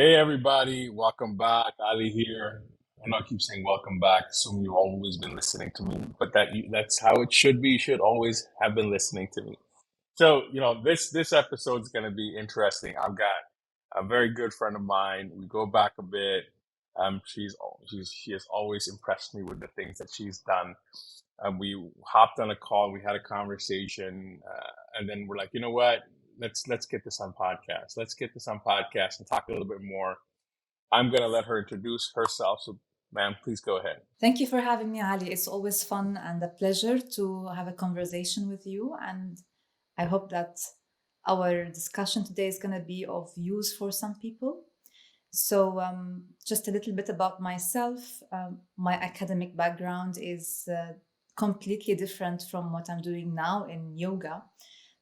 Hey everybody, welcome back. Ali here. I know I keep saying welcome back, assuming you've always been listening to me, but that's how it should be. You should always have been listening to me. So, this episode's going to be interesting. I've got a very good friend of mine. We go back a bit. She has always impressed me with the things that she's done. We hopped on a call, we had a conversation, and then we're like, you know what? Let's get this on podcast. Let's get this on podcast and talk a little bit more. I'm gonna let her introduce herself. So, ma'am, please go ahead. Thank you for having me, Ali. It's always fun and a pleasure to have a conversation with you. And I hope that our discussion today is going to be of use for some people. So, just a little bit about myself. My academic background is completely different from what I'm doing now in yoga.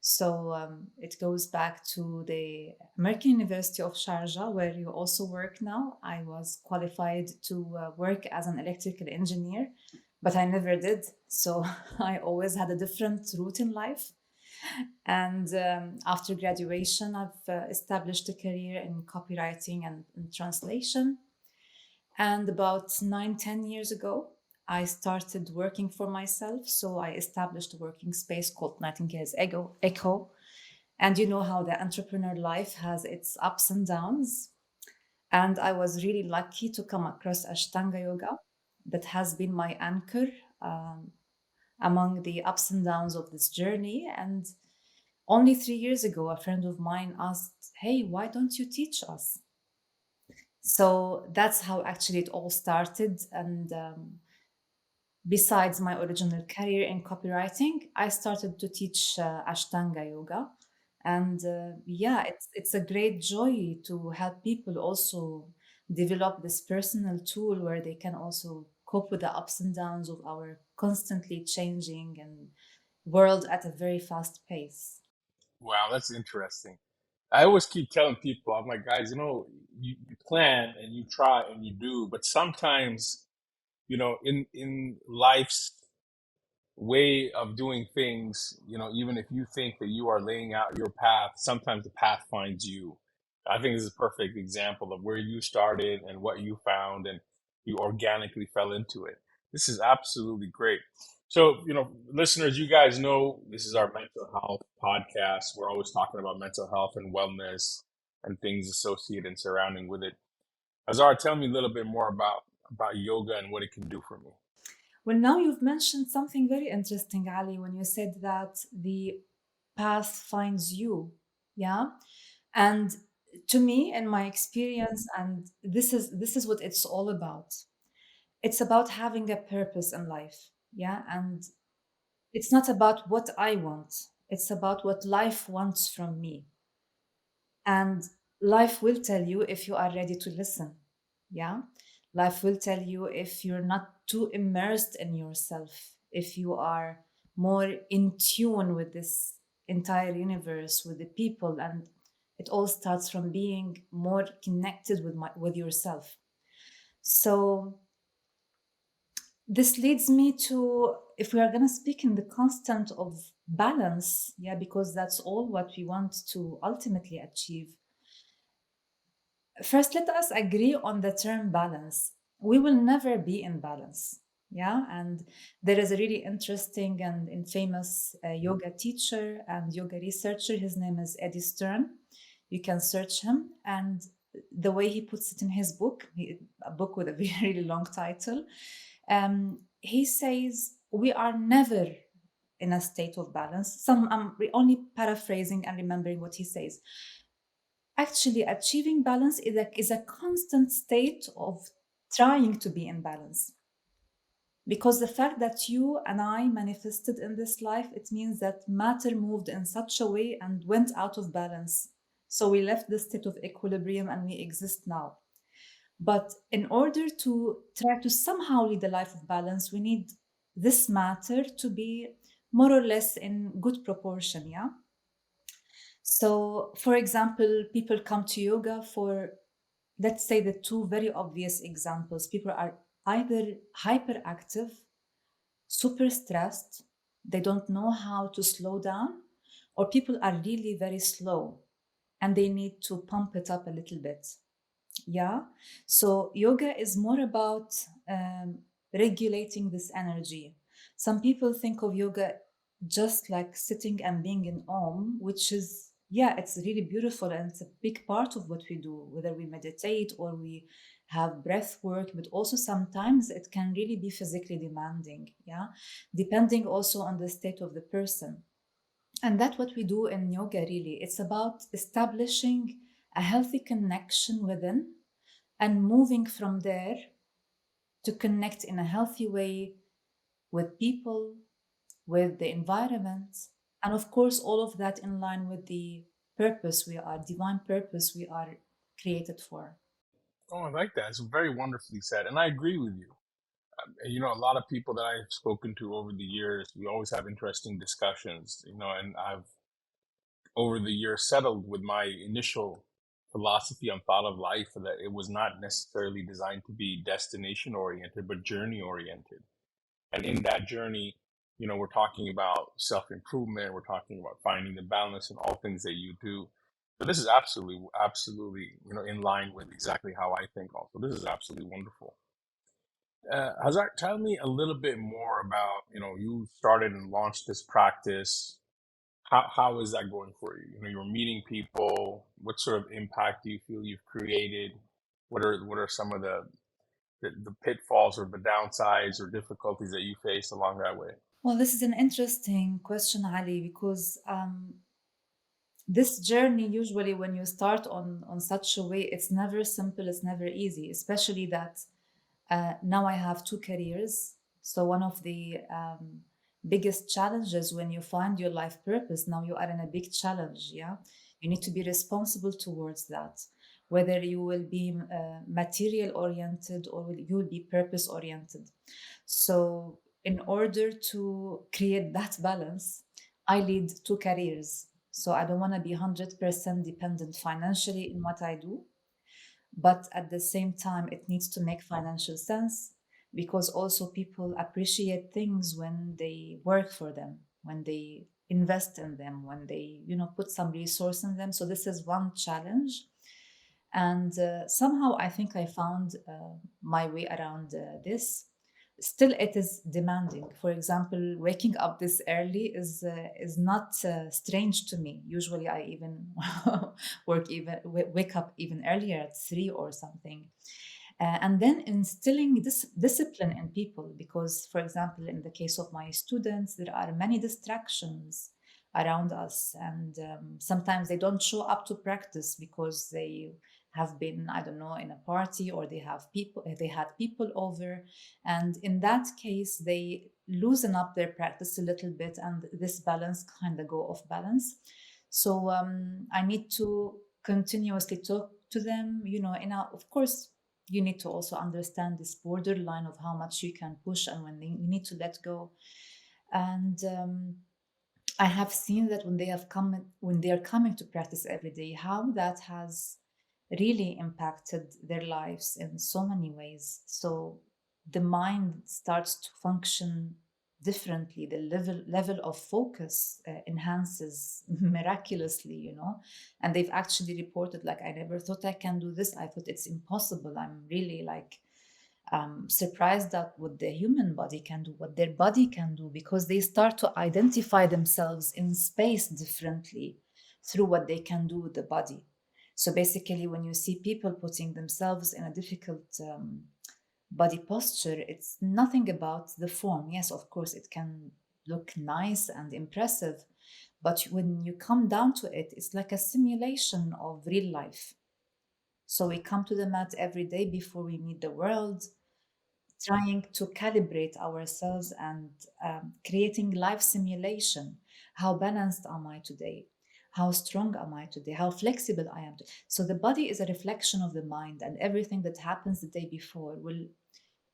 So it goes back to the American University of Sharjah, where you also work now. I was qualified to work as an electrical engineer, but I never did. So I always had a different route in life. And after graduation, I've established a career in copywriting and translation. And about 9, 10 years ago, I started working for myself. So I established a working space called Nightingale's Echo. And you know how the entrepreneur life has its ups and downs. And I was really lucky to come across Ashtanga Yoga that has been my anchor um, among the ups and downs of this journey. And only 3 years ago, a friend of mine asked, "Hey, why don't you teach us?" So that's how actually it all started. And besides my original career in copywriting, I started to teach Ashtanga Yoga. And yeah, it's a great joy to help people also develop this personal tool where they can also cope with the ups and downs of our constantly changing and world at a very fast pace. Wow, that's interesting. I always keep telling people, I'm like, guys, you plan and you try and you do, but sometimes, in life's way of doing things, even if you think that you are laying out your path, sometimes the path finds you. I think this is a perfect example of where you started and what you found, and you organically fell into it. This is absolutely great. So, listeners, you guys know this is our mental health podcast. We're always talking about mental health and wellness and things associated and surrounding with it. Azar, tell me a little bit more about yoga and what it can do for me. Well, now you've mentioned something very interesting, Ali, when you said that the path finds you. Yeah. And to me, in my experience, and this is what it's all about. It's about having a purpose in life. Yeah. And it's not about what I want. It's about what life wants from me. And life will tell you if you are ready to listen. Yeah. Life will tell you if you're not too immersed in yourself, if you are more in tune with this entire universe, with the people. And it all starts from being more connected with yourself. So this leads me to, if we are going to speak in the constant of balance, yeah, because that's all what we want to ultimately achieve. First, let us agree on the term balance. We will never be in balance. Yeah. And there is a really interesting and famous yoga teacher and yoga researcher. His name is Eddie Stern. You can search him. And the way he puts it in his book, a book with a very really long title, he says, we are never in a state of balance. I'm only paraphrasing and remembering what he says. Actually, achieving balance is a constant state of trying to be in balance. Because the fact that you and I manifested in this life, it means that matter moved in such a way and went out of balance. So we left the state of equilibrium and we exist now. But in order to try to somehow lead a life of balance, we need this matter to be more or less in good proportion, yeah? So, for example, people come to yoga for, let's say, the two very obvious examples. People are either hyperactive, super stressed, they don't know how to slow down, or people are really very slow and they need to pump it up a little bit. Yeah. So yoga is more about regulating this energy. Some people think of yoga just like sitting and being in Om, which is, yeah, it's really beautiful and it's a big part of what we do, whether we meditate or we have breath work, but also sometimes it can really be physically demanding. Yeah. Depending also on the state of the person. And that's what we do in yoga, really. It's about establishing a healthy connection within and moving from there to connect in a healthy way with people, with the environment, and of course, all of that in line with the divine purpose we are created for. Oh, I like that. It's very wonderfully said, and I agree with you. You know, a lot of people that I've spoken to over the years, we always have interesting discussions. You know, and I've over the years settled with my initial philosophy on thought of life that it was not necessarily designed to be destination oriented, but journey oriented. And in that journey, you know, we're talking about self improvement, we're talking about finding the balance in all things that you do. So this is absolutely, absolutely, you know, in line with exactly how I think. Also, this is absolutely wonderful. Hazar, tell me a little bit more about, you know, you started and launched this practice. How is that going for you? You know, you're meeting people. What sort of impact do you feel you've created? What are some of the pitfalls or the downsides or difficulties that you faced along that way? Well, this is an interesting question, Ali, because this journey, usually when you start on such a way, it's never simple, it's never easy, especially that now I have two careers. So one of the biggest challenges when you find your life purpose, now you are in a big challenge. Yeah, you need to be responsible towards that. Whether you will be material oriented or you will be purpose oriented. So in order to create that balance, I lead two careers. So I don't want to be 100% dependent financially in what I do, but at the same time it needs to make financial sense, because also people appreciate things when they work for them, when they invest in them, when they put some resource in them. So this is one challenge, and somehow I think I found my way around this. Still it is demanding. For example, waking up this early is not strange to me. Usually I even wake up even earlier at 3 or something. And then instilling this discipline in people, because for example, in the case of my students, there are many distractions around us, and sometimes they don't show up to practice because they have been, I don't know, in a party, or they had people over, and in that case they loosen up their practice a little bit, and this balance kind of go off balance. So I need to continuously talk to them, of course you need to also understand this borderline of how much you can push and when you need to let go. And I have seen that when they are coming to practice every day, how that has really impacted their lives in so many ways. So the mind starts to function differently. The level of focus enhances miraculously, and they've actually reported, like, I never thought I can do this. I thought it's impossible. I'm really like surprised at what the human body can do, what their body can do, because they start to identify themselves in space differently through what they can do with the body. So basically, when you see people putting themselves in a difficult body posture, it's nothing about the form. Yes, of course, it can look nice and impressive, but when you come down to it, it's like a simulation of real life. So we come to the mat every day before we meet the world, trying to calibrate ourselves and creating life simulation. How balanced am I today? How strong am I today? How flexible I am today? So the body is a reflection of the mind, and everything that happens the day before will,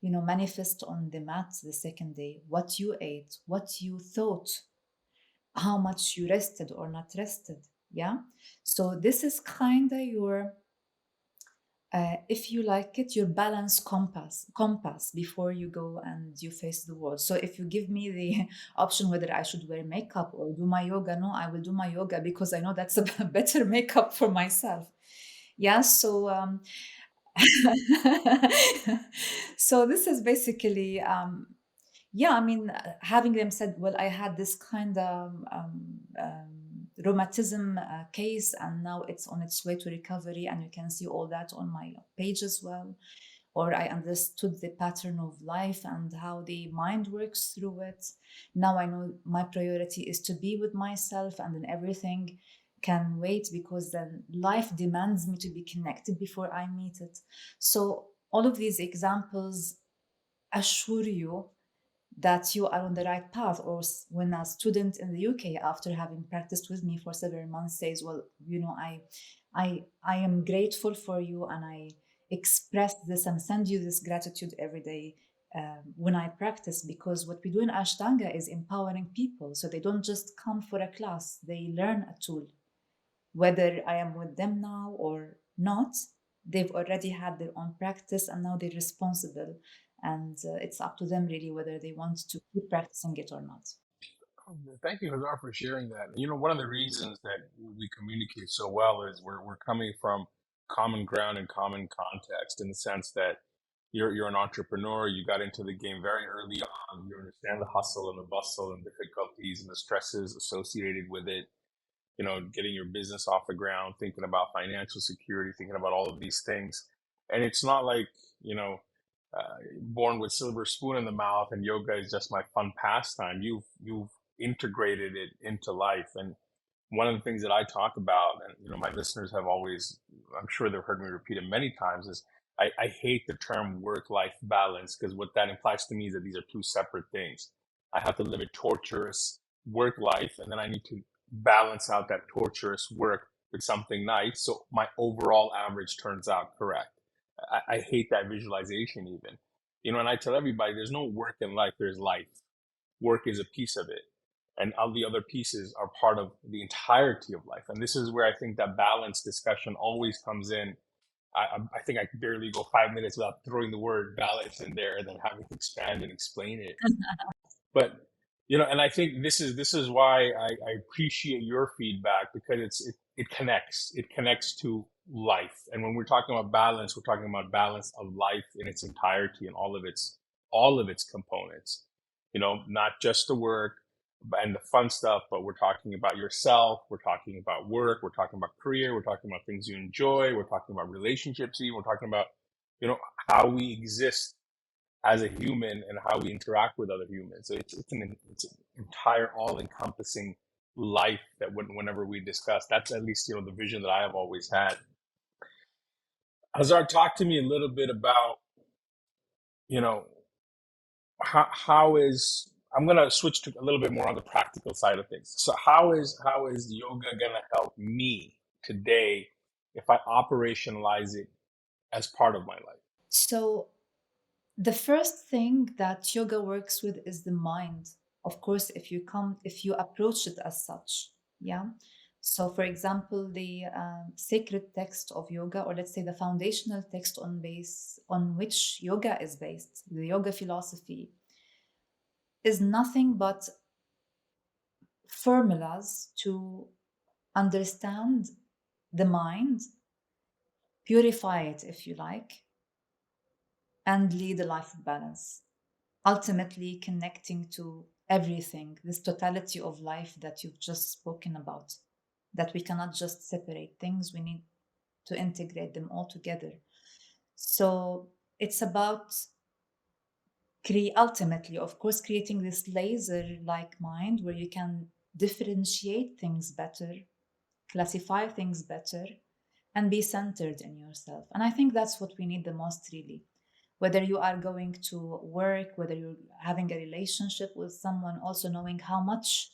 manifest on the mat the second day. What you ate, what you thought, how much you rested or not rested. Yeah. So this is kind of your if you like it, your balance compass before you go and you face the world. So if you give me the option whether I should wear makeup or do my yoga, no, I will do my yoga, because I know that's a better makeup for myself. Yeah. So So this is basically, yeah, I mean, having them said, well, I had this kind of rheumatism case, and now it's on its way to recovery, and you can see all that on my page as well. Or I understood the pattern of life and how the mind works through it. Now I know my priority is to be with myself, and then everything can wait because then life demands me to be connected before I meet it. So all of these examples assure you that you are on the right path. Or when a student in the UK, after having practiced with me for several months, says, well, you know, I am grateful for you, and I express this and send you this gratitude every day when I practice, because what we do in Ashtanga is empowering people, so they don't just come for a class, they learn a tool. Whether I am with them now or not, they've already had their own practice, and now they're responsible. And it's up to them really whether they want to keep practicing it or not. Thank you, Hazar, for sharing that. You know, one of the reasons that we communicate so well is we're coming from common ground and common context, in the sense that you're an entrepreneur. You got into the game very early on. You understand the hustle and the bustle and difficulties and the stresses associated with it. You know, getting your business off the ground, thinking about financial security, thinking about all of these things. And it's not like, you know, born with silver spoon in the mouth and yoga is just my fun pastime. You've integrated it into life. And one of the things that I talk about, and you know, my listeners have always, I'm sure they've heard me repeat it many times, is I hate the term work-life balance, because what that implies to me is that these are two separate things. I have to live a torturous work life, and then I need to balance out that torturous work with something nice, so my overall average turns out correct. I hate that visualization even. You know, and I tell everybody there's no work in life, there's life. Work is a piece of it. And all the other pieces are part of the entirety of life. And this is where I think that balance discussion always comes in. I think I could barely go 5 minutes without throwing the word balance in there and then having to expand and explain it. But you know, and I think this is why I appreciate your feedback, because it connects to life. And when we're talking about balance, we're talking about balance of life in its entirety and all of its components. You know, not just the work and the fun stuff, but we're talking about yourself, we're talking about work, we're talking about career, we're talking about things you enjoy, we're talking about relationships, even we're talking about, you know, how we exist as a human and how we interact with other humans. So it's an entire all encompassing life that whenever we discuss, that's at least, you know, the vision that I have always had. Hazar, talk to me a little bit about, you know, how is, I'm gonna switch to a little bit more on the practical side of things. So how is yoga gonna help me today if I operationalize it as part of my life? So the first thing that yoga works with is the mind. Of course, if you approach it as such, yeah. So, for example, the sacred text of yoga, or let's say the foundational text on which yoga is based, the yoga philosophy, is nothing but formulas to understand the mind, purify it, if you like, and lead a life of balance, ultimately connecting to everything, this totality of life that you've just spoken about, that we cannot just separate things, we need to integrate them all together. So it's about ultimately, of course, creating this laser like mind where you can differentiate things better, classify things better, and be centered in yourself. And I think that's what we need the most, really. Whether you are going to work, whether you're having a relationship with someone, also knowing how much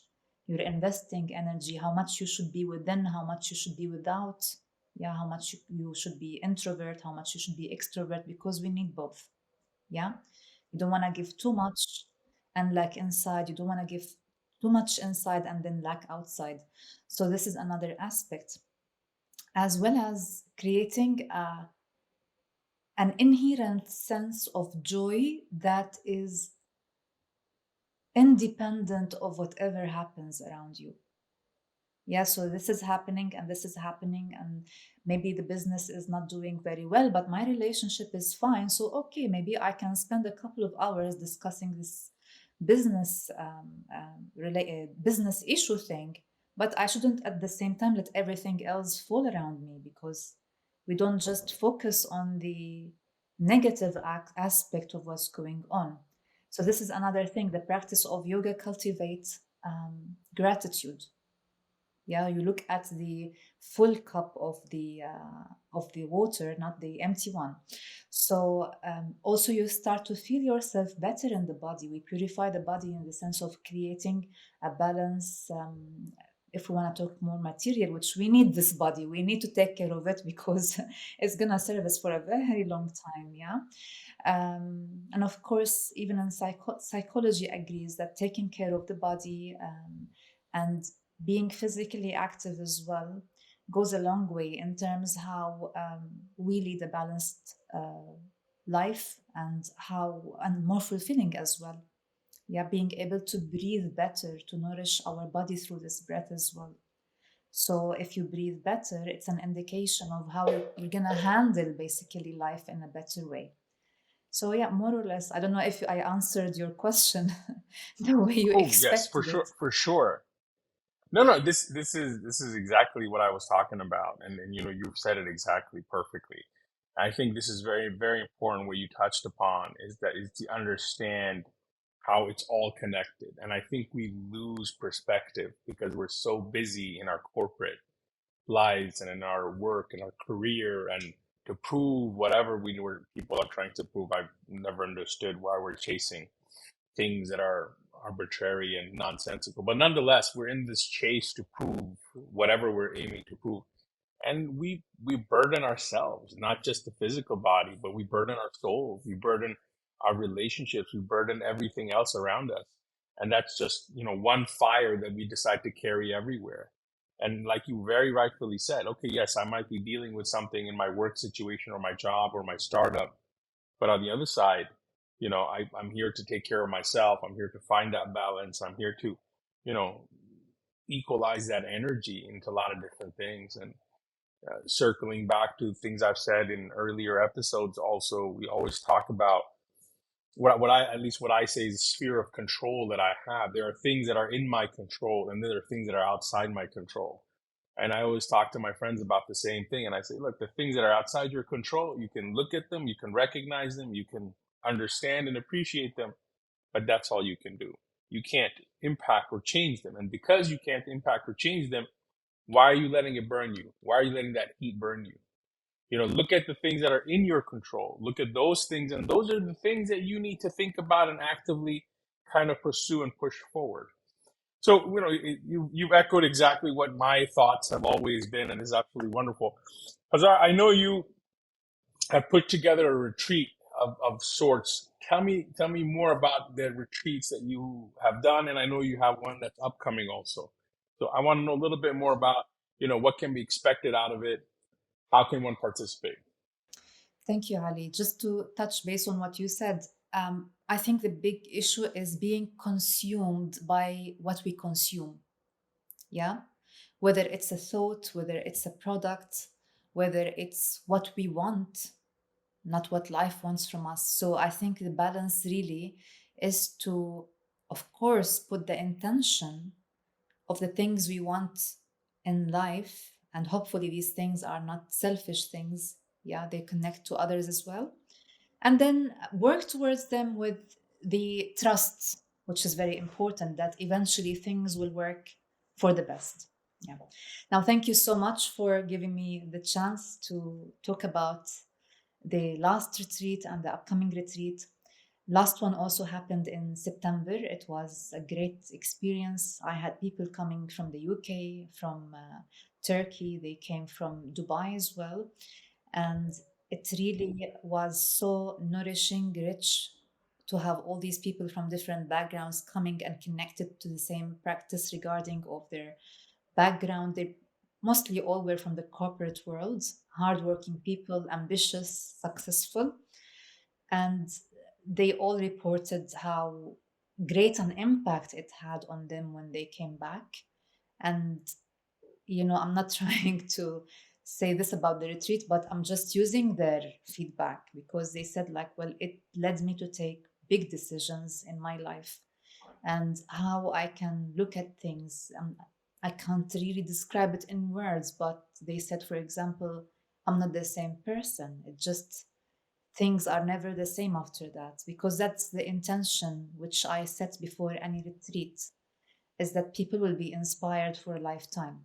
you're investing energy, how much you should be within, how much you should be without, yeah, how much you should be introvert, how much you should be extrovert, because we need both. Yeah, you don't want to give too much and lack inside. You don't want to give too much inside and then lack outside. So this is another aspect, as well as creating an inherent sense of joy that is independent of whatever happens around you. Yeah, so this is happening and this is happening, and maybe the business is not doing very well, but my relationship is fine. So, okay, maybe I can spend a couple of hours discussing this business issue thing, but I shouldn't at the same time let everything else fall around me, because we don't just focus on the negative aspect of what's going on. So, this is another thing. The practice of yoga cultivates gratitude. Yeah, you look at the full cup of the water, not the empty one. So also you start to feel yourself better in the body. We purify the body in the sense of creating a balance. If we want to talk more material, which we need this body, we need to take care of it because it's gonna serve us for a very long time. Yeah. And of course, even in psychology agrees that taking care of the body and being physically active as well goes a long way in terms how we lead a balanced life, and how and more fulfilling as well. Yeah, being able to breathe better, to nourish our body through this breath as well. So if you breathe better, it's an indication of how you're gonna handle basically life in a better way. So yeah, more or less, I don't know if I answered your question the way you Oh yes, for expected sure, it. for sure. No, no, this is exactly what I was talking about, and you know you've said it exactly perfectly. I think this is very very important. What you touched upon is to understand how it's all connected, and I think we lose perspective because we're so busy in our corporate lives and in our work and our career and to prove whatever we were people are trying to prove. I've never understood why we're chasing things that are arbitrary and nonsensical. But nonetheless, we're in this chase to prove whatever we're aiming to prove. And we burden ourselves, not just the physical body, but we burden our souls, we burden our relationships, we burden everything else around us. And that's just, you know, one fire that we decide to carry everywhere. And like you very rightfully said, okay, yes, I might be dealing with something in my work situation or my job or my startup, but on the other side, you know, I'm here to take care of myself. I'm here to find that balance. I'm here to, you know, equalize that energy into a lot of different things. And circling back to things I've said in earlier episodes, also, we always talk about what I, at least what I say is the sphere of control that I have. There are things that are in my control, and there are things that are outside my control. And I always talk to my friends about the same thing. And I say, look, the things that are outside your control, you can look at them, you can recognize them, you can understand and appreciate them, but that's all you can do. You can't impact or change them. And because you can't impact or change them, why are you letting it burn you? Why are you letting that heat burn you? You know, look at the things that are in your control. Look at those things, and those are the things that you need to think about and actively kind of pursue and push forward. So, you know, you've echoed exactly what my thoughts have always been, and is absolutely wonderful. Hazar, I know you have put together a retreat of sorts. Tell me more about the retreats that you have done, and I know you have one that's upcoming also. So I want to know a little bit more about, you know, what can be expected out of it. How can one participate? Thank you, Ali. Just to touch base on what you said, I think the big issue is being consumed by what we consume. Yeah. Whether it's a thought, whether it's a product, whether it's what we want, not what life wants from us. So I think the balance really is to, of course, put the intention of the things we want in life. And hopefully, these things are not selfish things. Yeah, they connect to others as well. And then work towards them with the trust, which is very important, that eventually things will work for the best. Yeah. Now, thank you so much for giving me the chance to talk about the last retreat and the upcoming retreat. Last one also happened in September. It was a great experience. I had people coming from the UK, from Turkey, they came from Dubai as well. And it really was so nourishing, rich to have all these people from different backgrounds coming and connected to the same practice regarding of their background. They mostly all were from the corporate world, hardworking people, ambitious, successful, and they all reported how great an impact it had on them when they came back. And I'm not trying to say this about the retreat, but I'm just using their feedback because they said, like, well, it led me to take big decisions in my life and how I can look at things. I can't really describe it in words, but they said, for example, I'm not the same person. It just, things are never the same after that, because that's the intention which I set before any retreat, is that people will be inspired for a lifetime.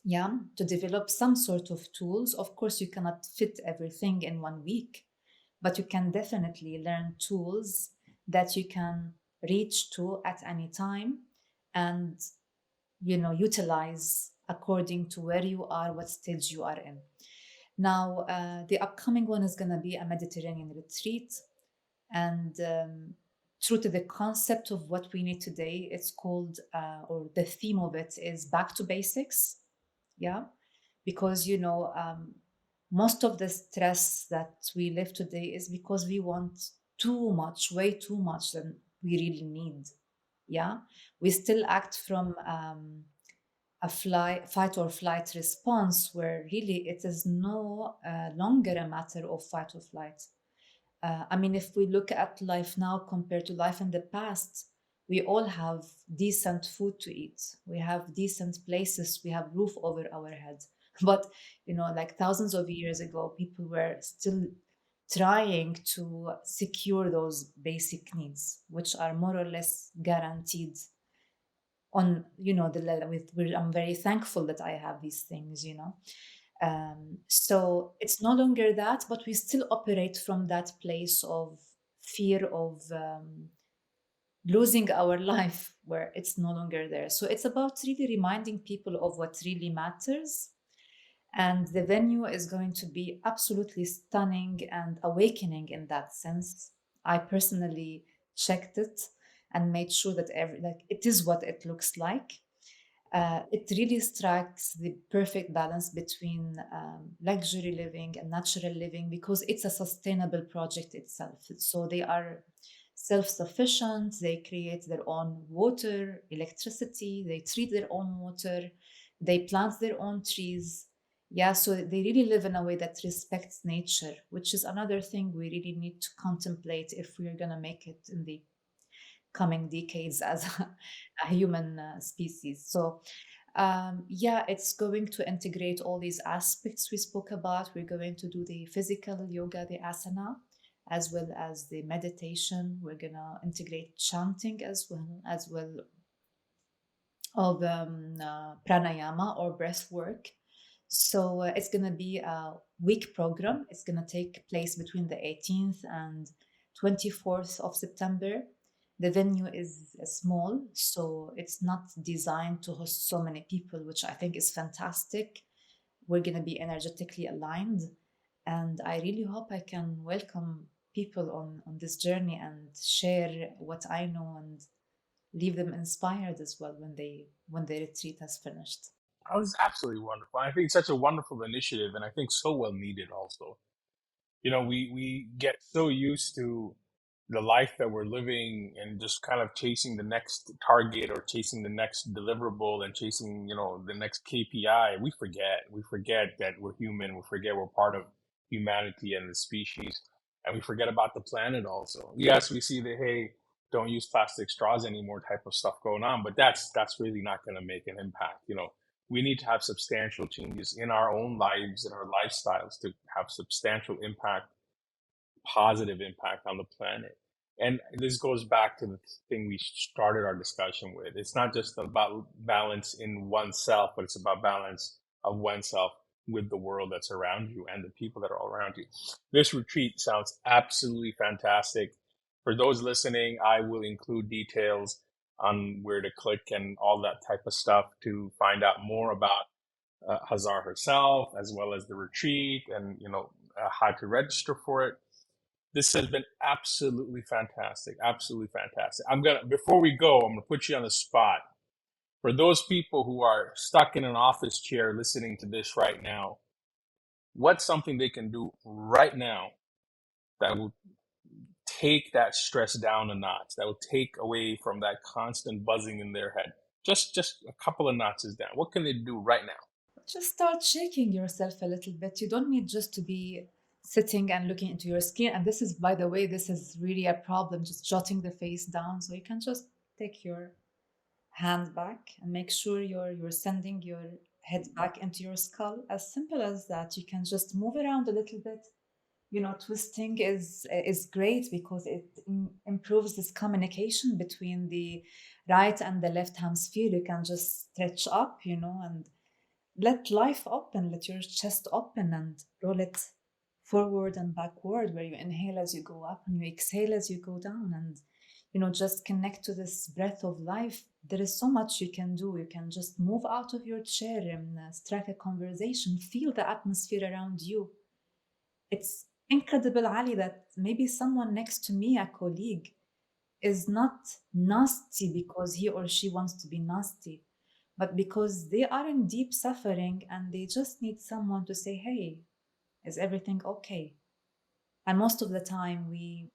Yeah, to develop some sort of tools. Of course, you cannot fit everything in 1 week, but you can definitely learn tools that you can reach to at any time and utilize according to where you are, what stage you are in. Now, the upcoming one is going to be a Mediterranean retreat. And true to the concept of what we need today, it's called, or the theme of it is back to basics. Yeah. Because, most of the stress that we live today is because we want too much, way too much than we really need. Yeah. We still act from a fight or flight response, where really it is no longer a matter of fight or flight. I mean, if we look at life now compared to life in the past, we all have decent food to eat. We have decent places. We have roof over our head. But, like thousands of years ago, people were still trying to secure those basic needs, which are more or less guaranteed on, the level I'm very thankful that I have these things. So it's no longer that, but we still operate from that place of fear of losing our life, where it's no longer there. So it's about really reminding people of what really matters. And the venue is going to be absolutely stunning and awakening in that sense. I personally checked it and made sure that like it is what it looks like. It really strikes the perfect balance between luxury living and natural living, because it's a sustainable project itself. So they are self-sufficient. They create their own water, electricity. They treat their own water. They plant their own trees. Yeah, so they really live in a way that respects nature, which is another thing we really need to contemplate if we're going to make it in the coming decades as a human species. So, yeah, it's going to integrate all these aspects we spoke about. We're going to do the physical yoga, the asana, as well as the meditation. We're going to integrate chanting as well of pranayama or breath work. So it's going to be a week program. It's going to take place between the 18th and 24th of September. The venue is small, so it's not designed to host so many people, which I think is fantastic. We're going to be energetically aligned. And I really hope I can welcome people on this journey and share what I know and leave them inspired as well when the retreat has finished. That was absolutely wonderful. I think such a wonderful initiative, and I think so well needed also. We get so used to the life that we're living and just kind of chasing the next target or chasing the next deliverable and chasing, the next KPI. We forget that we're human. We forget we're part of humanity and the species, and we forget about the planet also. Yes, we see the, hey, don't use plastic straws anymore type of stuff going on, but that's really not going to make an impact. We need to have substantial changes in our own lives and our lifestyles to have substantial impact, positive impact on the planet. And this goes back to the thing we started our discussion with. It's not just about balance in oneself, but it's about balance of oneself with the world that's around you and the people that are all around you. This retreat sounds absolutely fantastic. For those listening, I will include details on where to click and all that type of stuff to find out more about Hazar herself, as well as the retreat, and how to register for it. This has been absolutely fantastic. Absolutely fantastic. Before we go, I'm gonna put you on the spot. For those people who are stuck in an office chair listening to this right now, what's something they can do right now that will take that stress down a notch, that will take away from that constant buzzing in their head? just a couple of notches down, what can they do right now? Just start shaking yourself a little bit. You don't need just to be sitting and looking into your screen. And this is, by the way, this is really a problem, just jotting the face down. So you can just take your hand back and make sure you're sending your head back into your skull. As simple as that. You can just move around a little bit. You know, twisting is great because it improves this communication between the right and the left hemisphere. You can just stretch up, you know, and let life open, let your chest open and roll it forward and backward, where you inhale as you go up and you exhale as you go down. And, you know, just connect to this breath of life. There is so much you can do. You can just move out of your chair and strike a conversation, feel the atmosphere around you. It's incredible, Ali, that maybe someone next to me, a colleague, is not nasty because he or she wants to be nasty, but because they are in deep suffering and they just need someone to say, hey, is everything okay? And most of the time, we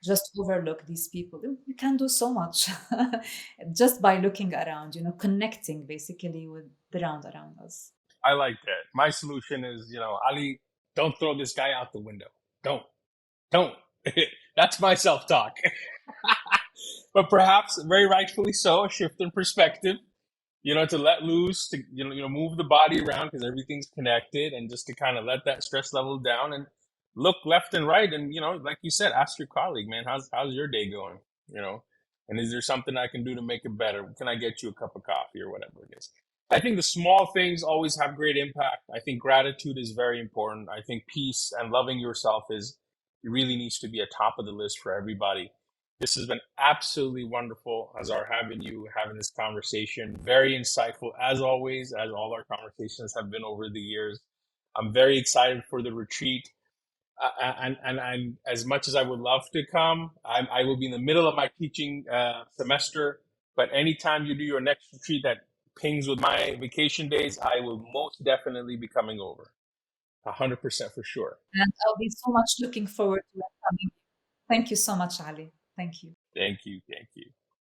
just overlook these people. We can do so much just by looking around, you know, connecting basically with the round around us. I like that. My solution is, Ali, don't throw this guy out the window. Don't. That's my self-talk. But perhaps very rightfully so, a shift in perspective, to let loose, to move the body around because everything's connected, and just to kind of let that stress level down and look left and right, and like you said, ask your colleague, man, how's your day going? And is there something I can do to make it better? Can I get you a cup of coffee or whatever it is? I think the small things always have great impact. I think gratitude is very important. I think peace and loving yourself is it really needs to be a top of the list for everybody. This has been absolutely wonderful, Hazar, having this conversation. Very insightful, as always, as all our conversations have been over the years. I'm very excited for the retreat. And as much as I would love to come, I will be in the middle of my teaching semester. But anytime you do your next retreat that pings with my vacation days, I will most definitely be coming over. 100% for sure. And I'll be so much looking forward to it coming. Thank you so much, Ali. Thank you. Thank you. Thank you.